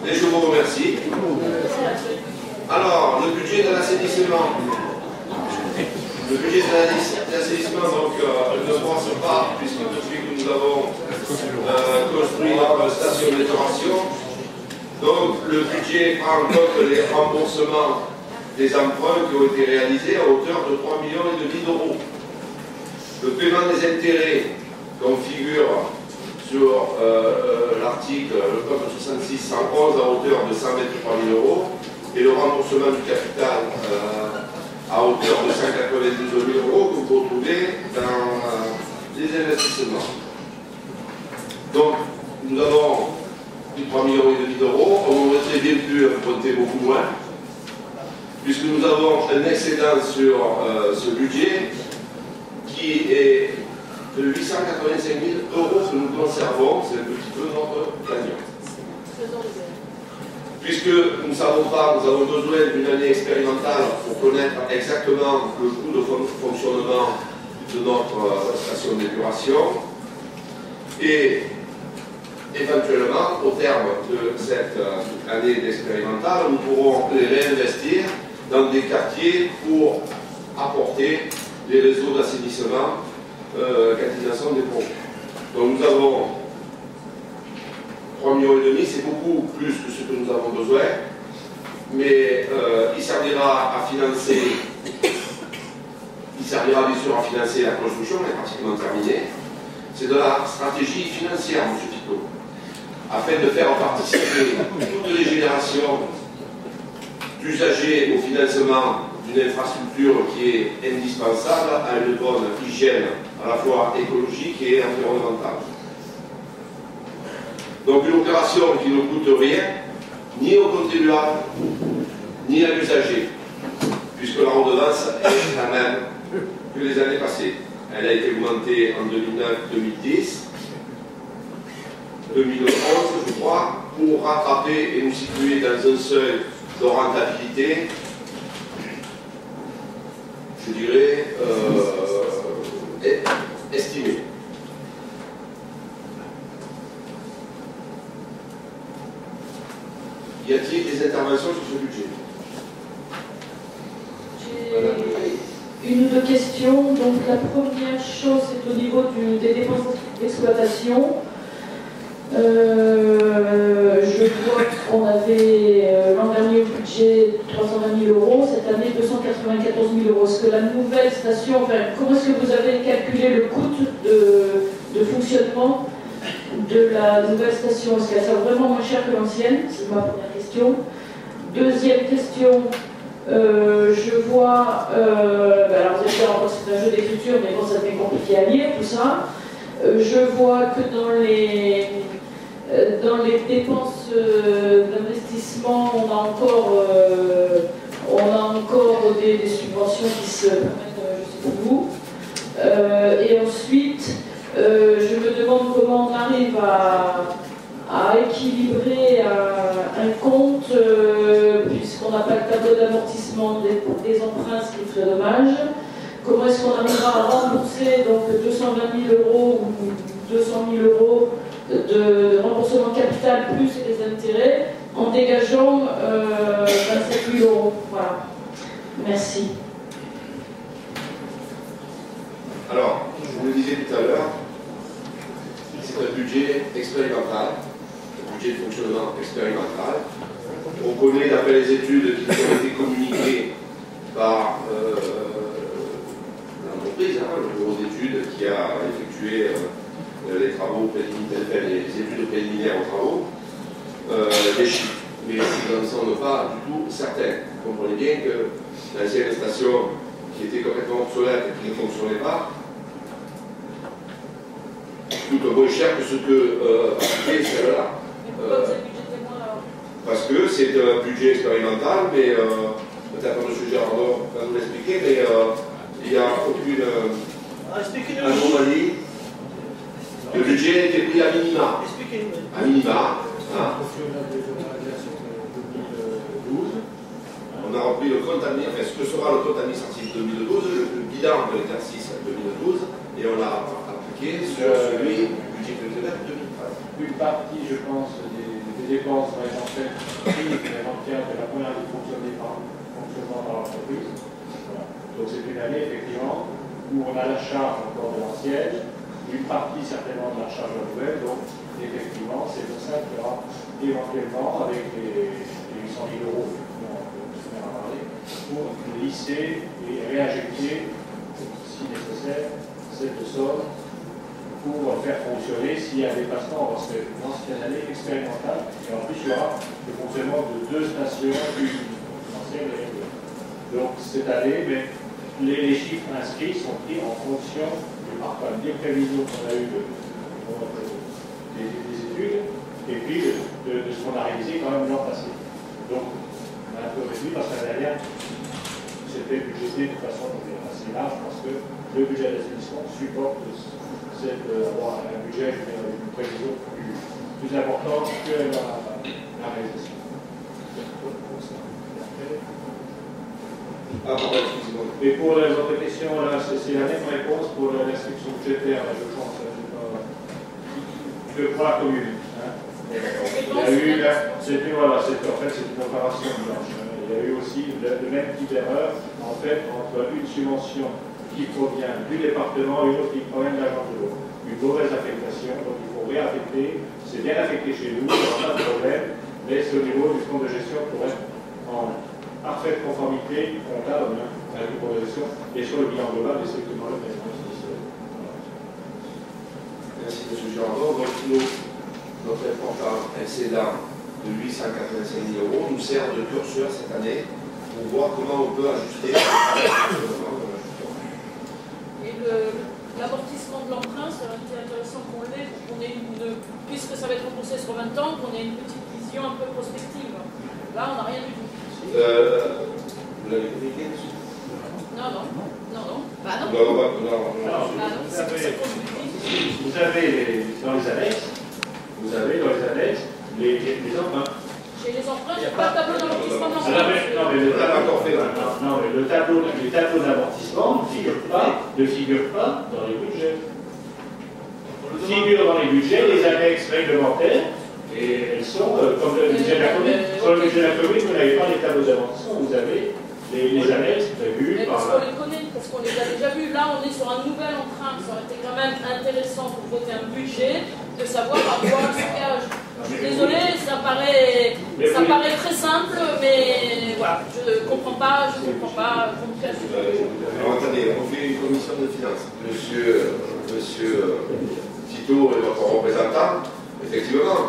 Et je vous remercie. Alors, le budget de l'assainissement. Le budget de l'assainissement, donc, ne commence pas, puisque depuis que nous avons construit notre station d'épuration, donc le budget prend en compte les remboursements des emprunts qui ont été réalisés à hauteur de 3,5 millions d'euros. Le paiement des intérêts configure sur l'article, le code 66-111 à hauteur de 123 000 euros et le remboursement du capital à hauteur de 192 000 euros que vous retrouvez dans les investissements. Donc, nous avons 3,5 millions d'euros. On aurait bien pu emprunter beaucoup moins, puisque nous avons un excédent sur ce budget qui est de 885 000 euros que nous conservons. C'est un petit peu notre cagnotte. Puisque nous ne savons pas, nous avons besoin d'une année expérimentale pour connaître exactement le coût de fonctionnement de notre station d'épuration. Et éventuellement, au terme de cette année d'expérimentale, nous pourrons les réinvestir dans des quartiers pour apporter les réseaux d'assainissement, canalisation des projets. Donc nous avons 3,5 millions, c'est beaucoup plus que ce que nous avons besoin, mais il servira à financer, bien sûr à financer la construction, elle est pratiquement terminée. C'est de la stratégie financière, M. Picot, afin de faire participer toutes les générations d'usagers au financement d'une infrastructure qui est indispensable à une bonne hygiène à la fois écologique et environnementale. Donc une opération qui ne coûte rien, ni au contribuable, ni à l'usager, puisque la redevance est la même que les années passées. Elle a été augmentée en 2009-2010, 2011 je crois, pour rattraper et nous situer dans un seuil de rentabilité, je dirais, estimé. Y a-t-il des interventions sur ce budget? J'ai une ou deux questions. Donc la première chose, c'est au niveau des dépenses d'exploitation. Je vois qu'on avait l'an dernier au budget 320 000 euros, cette année 294 000 euros. Est-ce que la nouvelle station, enfin, comment est-ce que vous avez calculé le coût de fonctionnement de la nouvelle station? Est-ce qu'elle sera vraiment moins chère que l'ancienne? C'est ma première question. Deuxième question, je vois, alors vous allez dire encore c'est un jeu d'écriture, mais bon, ça devient compliqué à lire tout ça. Je vois que dans les dépenses d'investissement, on a encore des subventions qui se permettent, je sais pas où. Et ensuite, je me demande comment on arrive à équilibrer un compte, puisqu'on n'a pas le tableau d'amortissement des emprunts, ce qui est très dommage. Comment est-ce qu'on arrivera à rembourser donc 220 000 euros ou 200 000 euros de remboursement capital plus les intérêts en dégageant 27 000 euros? Voilà. Merci. Alors, je vous le disais tout à l'heure, c'est un budget expérimental, un budget de fonctionnement expérimental. On connaît, d'après les études qui ont été communiquées par l'entreprise, le bureau d'études qui a effectué les travaux préliminaires, les études préliminaires aux travaux, des chiffres. Mais nous n'en sommes pas du tout certains. Vous comprenez bien que l'ancienne station qui était complètement obsolète et qui ne fonctionnait pas coûte moins cher que ce que a coûté celle-là. Parce que c'est un budget expérimental, mais peut-être M. Girardot va nous l'expliquer, mais il n'y a aucune anomalie. Le budget a été pris à minima. À minima. Hein. On a repris le compte administratif, ce que sera le compte administratif 2012, le bilan de l'exercice 2012, et on l'a appliqué sur celui Une partie, je pense, des dépenses vont être en fait prises dans le cadre de la première année de fonctionnement dans l'entreprise. Voilà. Donc c'est une année, effectivement, où on a la charge encore de l'ancienne, une partie certainement de la charge nouvelle, donc effectivement, c'est pour ça qu'il y aura éventuellement, avec les 800 000 euros dont on a parlé, pour lisser et réinjecter, si nécessaire, cette somme pour faire fonctionner s'il y a un dépassement, parce que dans cette année expérimentale, et en plus il y aura le fonctionnement de 2 stations financières. Donc cette année, mais les chiffres inscrits sont pris en fonction des prévisions qu'on a eues des études, et puis de ce qu'on a réalisé quand même l'an passé. Donc on a un peu réduit parce que la dernière, c'était budgété de façon assez large, parce que le budget d'assainissement supporte avoir un budget avec une prévision plus importante que la réalisation. Et pour les autres questions, là, c'est la même réponse pour l'inscription budgétaire, là, je pense, de la commune. Hein. Il y a eu, c'était en fait, c'est une opération blanche. Il y a eu aussi le même type d'erreur, en fait, entre une subvention qui provient du département et une autre qui provient de l'agence de l'eau. Une mauvaise affectation, donc il faut réaffecter. C'est bien affecté chez nous, il n'y aura pas de problème, mais c'est au niveau du compte de gestion pour être en parfaite conformité comptable avec le compte de gestion et sur le bilan global, et c'est exactement le même. Merci M. Girardot. Donc notre important excédent de 885 000 euros nous sert de curseur cette année pour voir comment on peut ajuster l'amortissement de l'emprunt, ça aurait été intéressant qu'on l'ait, puisque ça va être remboursé sur 20 ans, qu'on ait une petite vision un peu prospective. Là, on n'a rien du tout. Vous l'avez communiqué dessus? Non. Bah non. Vous avez dans les annexes, les emprunts. Chez les emprunts, il n'y a pas de tableau d'amortissement de l'emprunt. Non, mais les tableaux d'amortissement ne figurent pas dans les budgets. Figurent dans les budgets les annexes réglementaires, et elles sont, comme le budget de la commune. Sur le budget de la commune, vous n'avez pas les tableaux d'amortissement, vous avez les annexes prévues par parce qu'on les connaît, parce qu'on les a déjà vus. Là, on est sur un nouvel emprunt. Ça aurait été quand même intéressant pour voter un budget, de savoir à quoi on s'engage. Je suis désolée, ça paraît très simple, mais voilà, je ne comprends pas. Alors attendez, on fait une commission de finances. Monsieur Tito est votre représentant. Effectivement,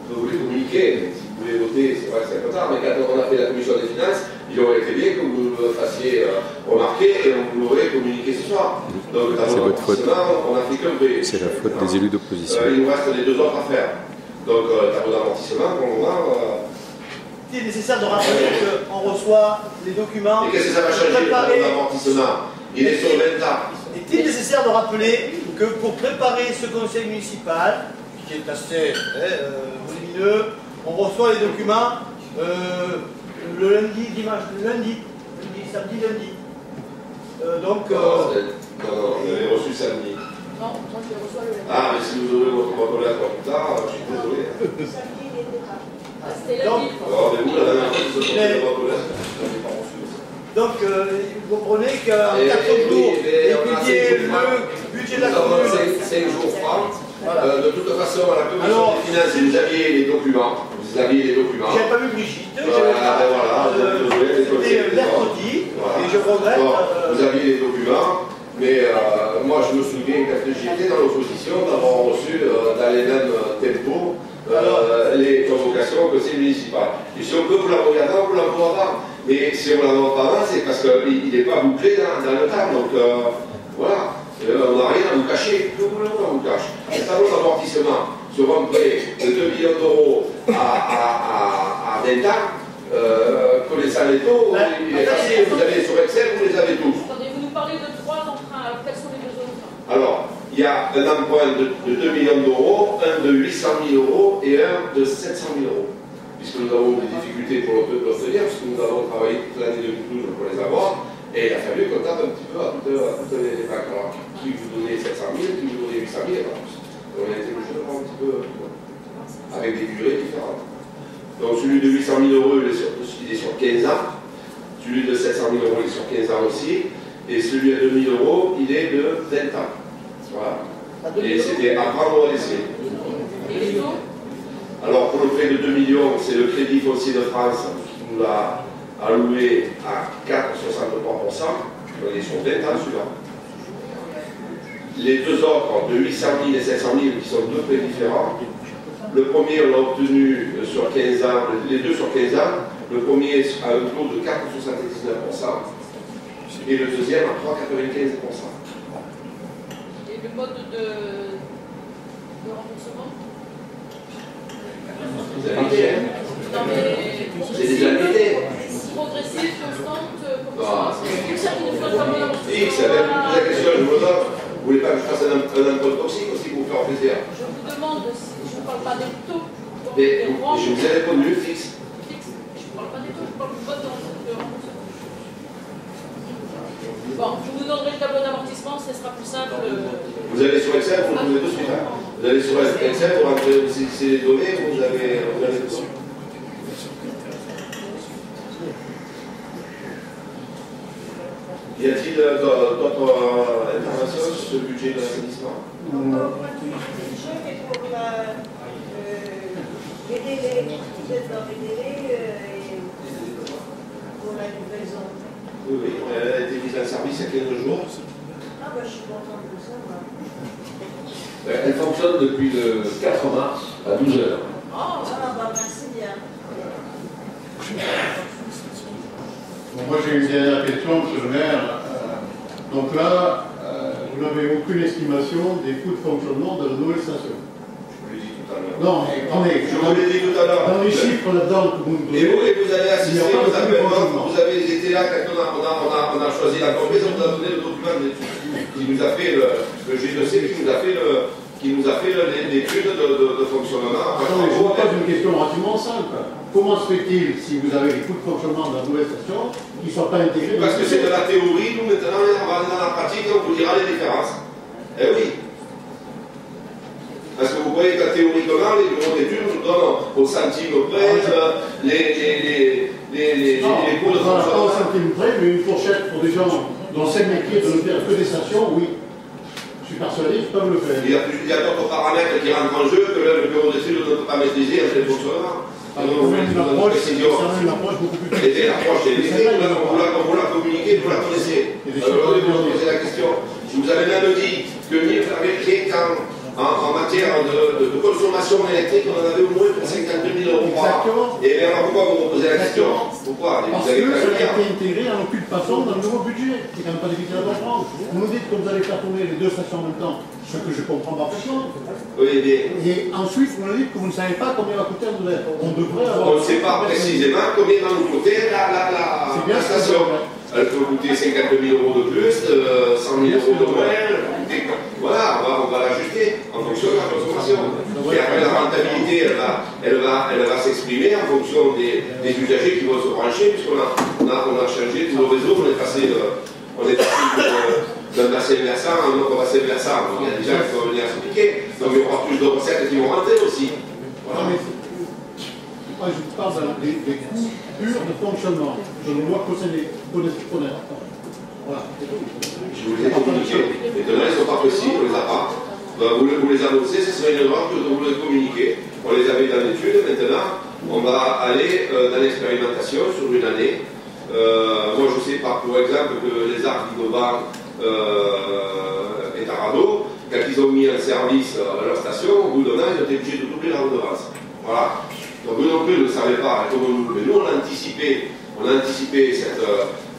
vous voulez communiquer. Si vous voulez voter, c'est vrai que c'est un peu tard, mais quand on a fait la commission des finances, il aurait été bien que vous le fassiez remarquer et on vous l'aurait communiqué ce soir. Donc, c'est votre faute. On a fait qu'un B. C'est la faute des élus d'opposition. Il nous reste les 2 autres à faire. Donc, tableau d'amortissement, pour le moment. Il est nécessaire de rappeler qu'on reçoit les documents. Et qu'est-ce que ça va changer, le tableau d'amortissement? Il est sur 20 ans. Est-il nécessaire de rappeler que pour préparer ce conseil municipal, qui est assez volumineux, on reçoit les documents le lundi, samedi, lundi. Donc. Non, vous l'avez reçu samedi. Non, moi je les reçois le lundi. Ah, mais si vous avez votre boîte aux lettres plus tard, je suis désolé. Samedi, il était là. C'était lundi. Alors, mais vous, la dernière fois, vous avez votre boîte aux lettres, je n'avais pas reçu. Donc, vous comprenez qu'en 4 jours, étudier le budget de la commune. 5 jours francs. Voilà. De toute façon, à la commission des finances, vous aviez les documents. J'ai pas vu Brigitte. Voilà. C'était mercredi. Et je regrette. Vous aviez les documents. Mais moi, je me souviens, quand j'étais dans l'opposition, d'avoir reçu dans les mêmes tempos les convocations au conseil municipal. Et si on peut vous l'envoyer avant, vous l'envoie avant. Mais si on ne l'envoie pas avant, c'est parce qu'il n'est pas bouclé dans le temps. Donc voilà, on n'a rien à vous cacher. On vous cache. Un tableau d'amortissement sur un prêt de 2 millions d'euros à 20 ans, connaissant les taux, il est facile. Vous avez sur Excel, vous les avez tous. Attendez, vous nous parlez de 3 emprunts. Alors, quels sont les 2 autres? Alors, il y a un emprunt de 2 millions d'euros, un de 800 000 euros et un de 700 000 euros. Puisque nous avons eu des difficultés pour l'obtenir, puisque nous avons travaillé toute l'année 2012 pour les avoir, et il a fallu qu'on tape un petit peu à toutes les banques. Alors, qui vous donnait 700 000, qui vous donnait 800 000, et pas plus. On a été obligé de voir un petit peu avec des durées différentes. Donc celui de 800 000 euros, il est sur 15 ans. Celui de 700 000 euros, il est sur 15 ans aussi. Et celui à 2 000 euros, il est de 20 ans. Voilà. Et c'était à prendre ou à laisser. Et les taux? Alors pour le prêt de 2 millions, c'est le Crédit Foncier de France qui nous l'a alloué à 4,63%. On est sur 20 ans celui-là. Les deux autres, de 800 000 et 700 000, qui sont deux prêts différents. Le premier, on l'a obtenu sur 15 ans, les deux sur 15 ans. Le premier a un taux de 4,79% et le deuxième à 3,95%. Et le mode de remboursement? Vous avez dit, Non mais... c'est des annuités. Progressif, constante, comme Ah. ça. C'est ça qui nous fait pas mal. X, avec la question, je vous donne. Vous voulez pas que je fasse un emploi toxique aussi pour vous faire plaisir? Je vous demande, je ne parle pas des taux. Mais je vous ai répondu fixe. Fixe. Je ne parle pas des taux, je parle du mode de remboursement. Bon, je vous donnerai le tableau d'amortissement, ce sera plus simple. Vous allez sur Excel, vous le trouvez de suite. Hein. Vous allez sur Excel, vous rentrez aussi les données, vous avez tout. Y a-t-il d'autres informations sur ce budget de l'assainissement? Les délais, vous êtes dans les délais pour la livraison. Oui, oui, elle a été mise en service il y a 15 jours. Ah bah je suis contente de ça, moi. Elle fonctionne depuis le 4 mars à 12 h. Ah bah merci bien. Bon, moi j'ai une dernière question, monsieur le maire. Donc là, vous n'avez aucune estimation des coûts de fonctionnement de la nouvelle station. Je vous l'ai dit tout à l'heure. Non, mais attendez, Je vous l'ai dit tout à l'heure. dans les chiffres là-dedans que vous nous Et donnez, vous avez assisté aux appels, vous avez été là quand on a choisi la compète, on vous a donné le document qui nous a fait le G2C, qui nous a fait l'étude de fonctionnement. attendez, je vous pose une question relativement simple. Comment se fait-il, si vous avez les coûts de fonctionnement de la nouvelle station, qu'ils ne soient pas intégrés dans Parce que le c'est de budget? la théorie, nous maintenant on va dans la pratique et on vous dira les différences. Eh oui. Parce que vous voyez que théoriquement, les bureaux d'études nous donnent au centime près les coûts de Pas au fonctionnement. centime près, mais une fourchette pour des gens dont c'est le métier de ne faire que des stations, oui. Je suis persuadé qu'ils peuvent le faire. Il y a d'autres paramètres qui rentrent en jeu que le bureau d'études ne peut pas maîtriser avec le fonctionnement. C'est une approche beaucoup plus Et l'approche est limitée, on vous l'a communiqué, vous la connaissez. Alors, vous posez la question. Je vous avais même dit que en matière de consommation électrique, on en avait au moins pour 52 000 euros par an. Et alors pourquoi vous me posez la question? Pourquoi? Parce que ça a été intégré en aucune façon dans le nouveau budget. C'est quand même pas difficile à comprendre. Vous nous dites que vous allez faire tourner les deux stations en même temps, ce que je comprends parfaitement. Oui, mais Et ensuite, vous nous dites que vous ne savez pas combien va coûter un nouvelle. On devrait avoir... on ne sait pas précisément combien va nous coûter la station. Elle peut coûter 52 000 euros de plus, 100 000 euros de moins. Voilà, on va l'ajuster en fonction de la consommation. Et après, la rentabilité, elle va s'exprimer en fonction des usagers qui vont se brancher, puisqu'on a changé tout le réseau, on est passé d'un bassin versant à un autre bassin versant. Il y a des gens qui vont venir s'appliquer, donc il y aura plus de recettes qui vont rentrer aussi. Voilà. Moi, je vous parle des coûts purs de fonctionnement. Je ne dois connaître. Voilà. Je vous les ai communiqués. Les données ne sont pas précises, on ne les a pas. Vous les annoncez, ce serait une erreur que vous les communiquer. On les avait dans l'étude, maintenant, on va aller dans l'expérimentation sur une année. Moi, je sais pas, pour exemple, que les arcs innovants et Tarado, quand ils ont mis en service leur station, au bout d'un an, ils ont été obligés de doubler la redevance. Voilà. Donc, eux non plus ne savaient pas comme nous. Mais nous, on a anticipé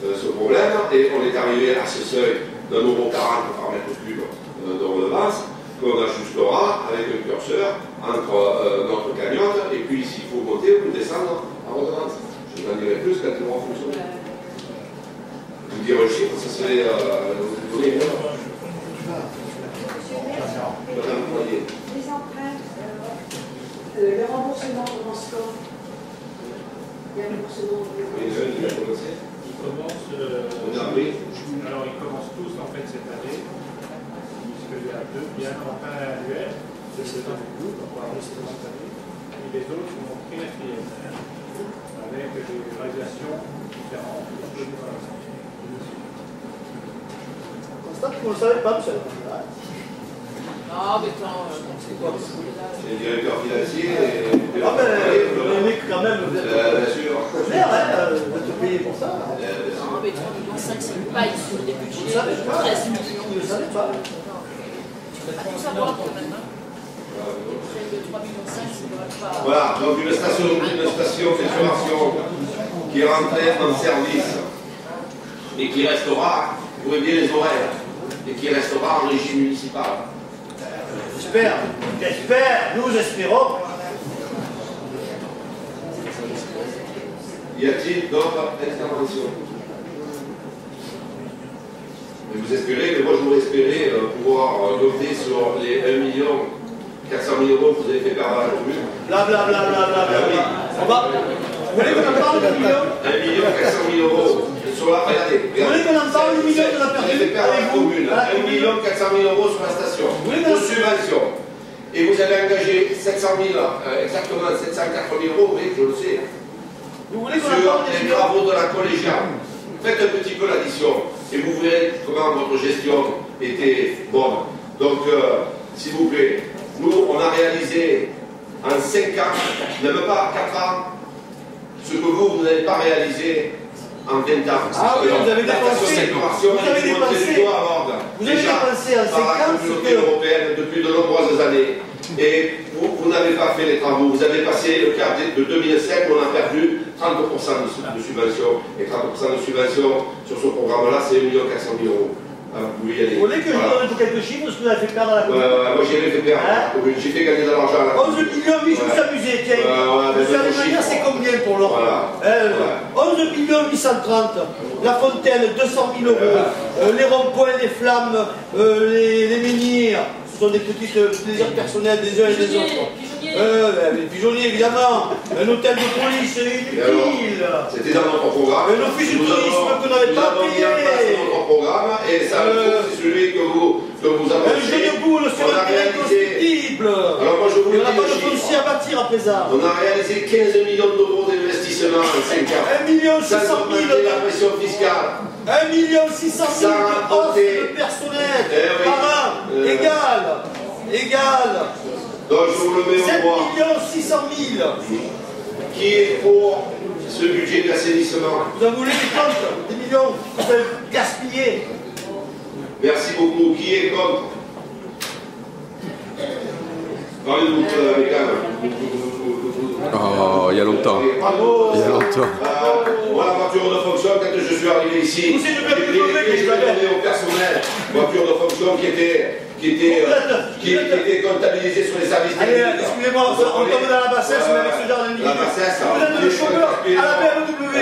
ce problème et on est arrivé à ce seuil d'un euro 40 par mètre cube de redevance qu'on ajustera avec un curseur entre notre cagnotte et puis s'il faut monter ou descendre en redevance. Je vous en dirai plus quand il aura fonctionné. Vous dire un chiffre, ça serait vous donner une heure. Madame Poirier. Les empreintes, le remboursement commence quand? Il y a un remboursement. Oui, il a commencé. Il commence. Oui. Alors, ils commencent tous en fait cette année, puisqu'il y a un emprunt annuel Et les autres sont trimestriels, avec des radiations différentes. Constate que vous ne le savez pas, monsieur. Ah, mais attends, c'est quoi C'est le directeur financier. Ah, mais le mec, quand même, vous êtes. Bien sûr. Clair, hein, vous êtes payé pour ça. Non, mais 3,5 millions, c'est une paille sur des Vous budgets ne savez de pas. 13 millions. Vous ne le savez pas. Tout savoir quand même. Celle de 3,5 millions, c'est pas. Voilà, donc une station d'épuration qui est rentrée en service et qui restera, vous voyez bien les horaires, et qui restera en régime municipal. J'espère, nous espérons. Y a-t-il d'autres interventions? Vous espérez, mais moi je voudrais espérer pouvoir compter sur les 1,4 million que vous avez fait perdre à la commune. Blablabla. On va. Vous voulez qu'on en parle du million? 1,4 million sur la. Regardez. Vous voulez qu'on en parle du million de la Vous avez fait perdre à la commune 1,4 million sur la station. De subvention. Et vous avez engagé 700 000, exactement 704 000 euros, oui, je le sais, Vous voulez qu'on en sur parle des les millions? travaux de la collégiale. Faites un petit peu l'addition et vous verrez comment votre gestion était bonne. Donc, s'il vous plaît, nous, on a réalisé en 5 ans, même pas 4 ans, ce que vous n'avez pas réalisé en 20 ans. Ah oui, vous avez dépensé. Vous avez dépensé. Vous avez dépensé en 5 par la ans communauté européenne depuis de nombreuses années. Et vous n'avez pas fait les travaux. Vous avez passé le cap de 2007 où on a perdu 30% de subvention. Et 30% de subvention sur ce programme-là, c'est 1,4 million euros. Alors, vous pouvez y aller. Vous voulez que je vous donne quelques chiffres de ce que vous avez fait perdre à la commune? Moi, j'ai fait perdre à la commune. J'ai fait gagner de l'argent à la commune. 11 millions, oui, je vous amusez, tiens. Vous allez me dire c'est combien pour l'or? Voilà. 11 millions 830. La Fontaine, 200 000 euros. Les ronds-points, les flammes, les menhirs. Ce sont des petits plaisirs personnels des uns et des autres. Les pigeonniers, évidemment. Un hôtel de police inutile. C'était dans notre programme. Un office de tourisme qu'on n'avait pas payé. Dans notre programme, et ça, c'est celui que vous avez Un jeu de boules sur un terrain constructible. Alors moi, je vous Il n'y le en a dis pas le de chiffre. foncier à bâtir à présent. On a réalisé 15 millions d'euros d'investissement en 5 ans. 1 600 Sans 000 augmenter la pression fiscale. 1 600 000 de hausse de personnel par an. Égal. Donc je vous le mets 7 au bois. 600 000. Qui est pour ce budget d'assainissement? Vous en voulez des comptes? Des millions que vous avez gaspillés. Merci beaucoup. Qui est contre? Parlez-vous, mesdames. Oh, il y a longtemps. Bravo. Il y a longtemps. Moi, la voiture de fonction, quand je suis arrivé ici, Vous, c'est le même j'ai donné au personnel, voiture de fonction qui était comptabilisée sur les services Allez, techniques. excusez-moi, on tombe dans la bassesse avec ce genre de La bassesse. Vous êtes le chômeur à la BMW.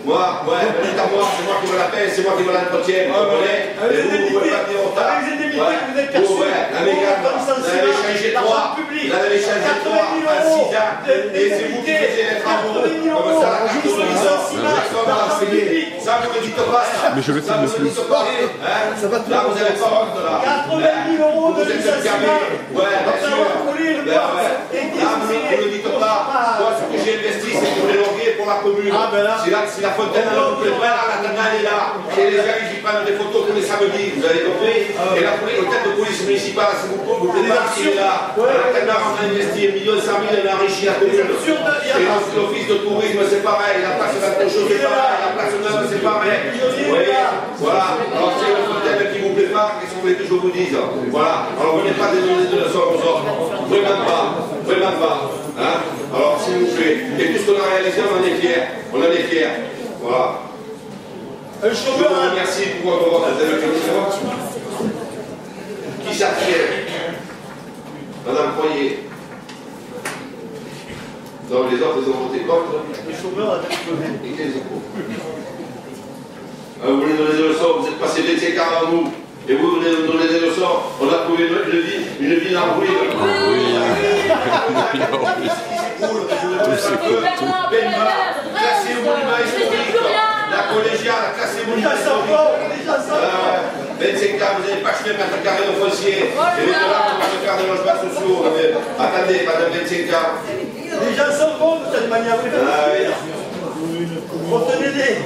Moi, c'est à moi, c'est moi qui me la paye, c'est moi qui me l'entretiens, vous comprenez? Et vous pouvez pas venir au tard. Avec les indemnités que vous avez perçues, Vous avez changé 3, vous avez changé 3 en 6 ans, et c'est vous qui faisiez les travaux, comme ça la carte de licenciement, ça vous ne dites pas ça. Mais je le sais, Ça vous monsieur. ne dites pas, là vous n'avez pas honte là. 80 000 euros de Vous êtes fermé, licenciement. ouais, bien sûr. Là, Vous ne dites pas, moi ce que j'ai investi c'est pour les loguer pour la commune. Si la fontaine elle ne plaît pas, la tana elle est là. Et les gars ils prennent des photos tous les samedis, vous avez compris? Et la tête de police municipale, si vous plaît pas, il est là. La tana on a investi 1 100 000, elle a enrichi la commune. Et l'office de tourisme c'est pareil, la place de chose c'est pareil, la place neuve c'est pareil. Vous voyez? Voilà. Alors c'est la fontaine qui vous plaît pas, qu'est-ce que vous voulez que je vous dise? Voilà. Alors vous n'êtes pas des données de leçons aux autres. Vraiment pas. Vraiment pas. Hein? Alors s'il vous plaît. Et tout ce qu'on a réalisé, on en est fiers. On en est fiers. Voilà. Un Je chômeur. vous remercie pour votre intervention. Qui s'abstient? Madame Croyer. Donc les autres, ils ont voté contre. Le chômeur a déclaré. Et quels échos? Vous voulez donner des leçons, vous êtes passé 25 ans avant nous. Et vous voulez nous donner des leçons, on a trouvé une ville en ruine. Classé au monument historique. La collégiale a classé au monument historique. 25 ans, vous n'avez pas acheté un mètre carré de foncier. Et maintenant, vous allez faire des logements sociaux. Attendez, pendant 25 ans. Les gens sont bons de cette manière. Ah oui. Retenez-les.